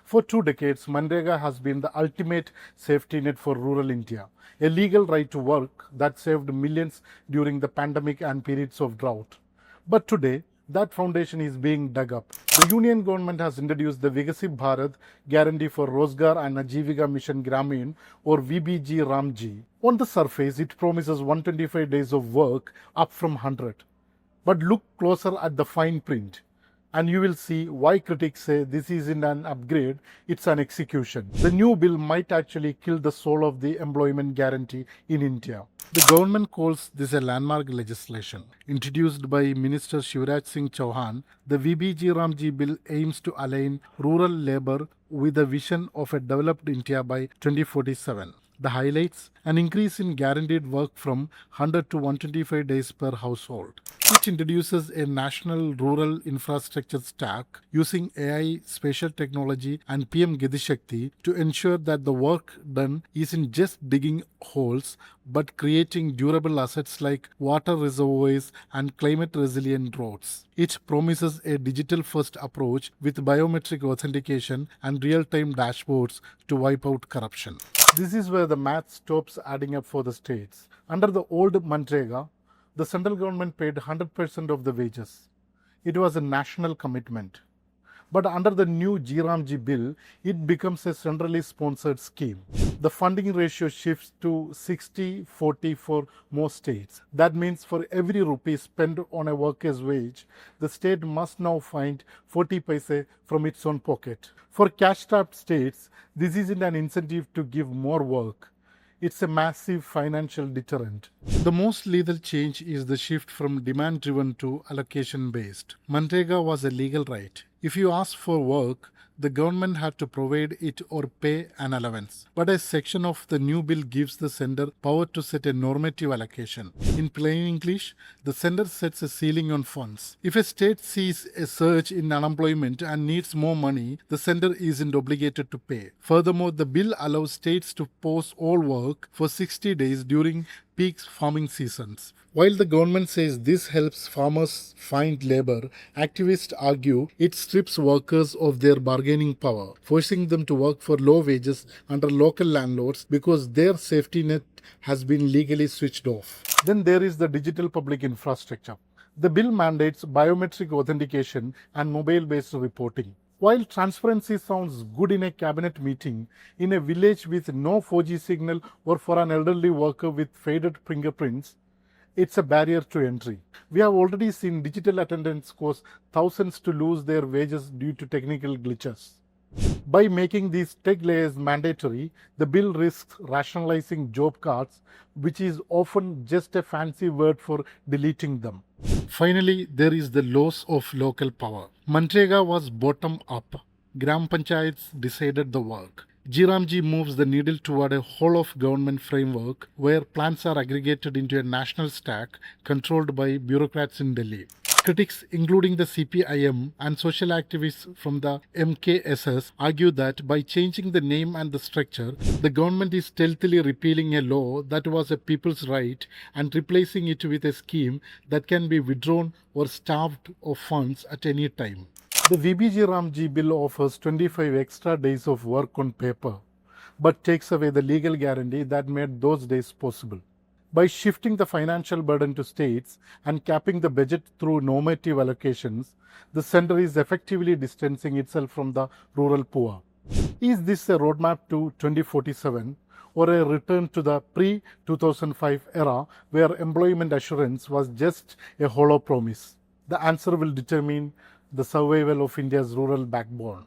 For 2 decades, MGNREGA has been the ultimate safety net for rural India, a legal right to work that saved millions during the pandemic and periods of drought. But today, that foundation is being dug up. The union government has introduced the Viksit Bharat guarantee for Rozgar and Ajeevika Mission Gramin, or VBG-RAMG. On the surface, it promises 125 days of work up from 100. But look closer at the fine print, and you will see why critics say this isn't an upgrade, it's an execution. The new bill might actually kill the soul of the employment guarantee in India. The government calls this a landmark legislation. Introduced by Minister Shivraj Singh Chouhan, the VBG-RAMG bill aims to align rural labor with a vision of a developed India by 2047. The highlights: an increase in guaranteed work from 100 to 125 days per household. It introduces a national rural infrastructure stack using AI, spatial technology, and PM Gati Shakti to ensure that the work done isn't just digging holes but creating durable assets like water reservoirs and climate resilient roads. It promises a digital first approach with biometric authentication and real time dashboards to wipe out corruption. This is where the math stops adding up for the states. Under the old MGNREGA, the central government paid 100% of the wages. It was a national commitment. But under the new GRAMG bill, it becomes a centrally sponsored scheme. The funding ratio shifts to 60-40 for most states. That means for every rupee spent on a worker's wage, the state must now find 40 paise from its own pocket. For cash-strapped states, this isn't an incentive to give more work. It's a massive financial deterrent. The most lethal change is the shift from demand-driven to allocation-based. MGNREGA was a legal right. If you asked for work, the government had to provide it or pay an allowance. But a section of the new bill gives the sender power to set a normative allocation. In plain English, the sender sets a ceiling on funds. If a state sees a surge in unemployment and needs more money, the sender isn't obligated to pay. Furthermore, the bill allows states to pause all work for 60 days during peak farming seasons. While the government says this helps farmers find labor, activists argue it strips workers of their bargaining power, forcing them to work for low wages under local landlords because their safety net has been legally switched off. Then there is the digital public infrastructure. The bill mandates biometric authentication and mobile-based reporting. While transparency sounds good in a cabinet meeting, in a village with no 4G signal or for an elderly worker with faded fingerprints, it's a barrier to entry. We have already seen digital attendance cause thousands to lose their wages due to technical glitches. By making these tech layers mandatory, the bill risks rationalizing job cards, which is often just a fancy word for deleting them. Finally, there is the loss of local power. MGNREGA was bottom up. Gram Panchayats decided the work. GRAMG moves the needle toward a whole-of-government framework where plans are aggregated into a national stack controlled by bureaucrats in Delhi. Critics, including the CPIM and social activists from the MKSS, argue that by changing the name and the structure, the government is stealthily repealing a law that was a people's right and replacing it with a scheme that can be withdrawn or starved of funds at any time. The VBG-RAMG bill offers 25 extra days of work on paper, but takes away the legal guarantee that made those days possible. By shifting the financial burden to states and capping the budget through normative allocations, the center is effectively distancing itself from the rural poor. Is this a roadmap to 2047 or a return to the pre-2005 era where employment assurance was just a hollow promise? The answer will determine the survival of India's rural backbone.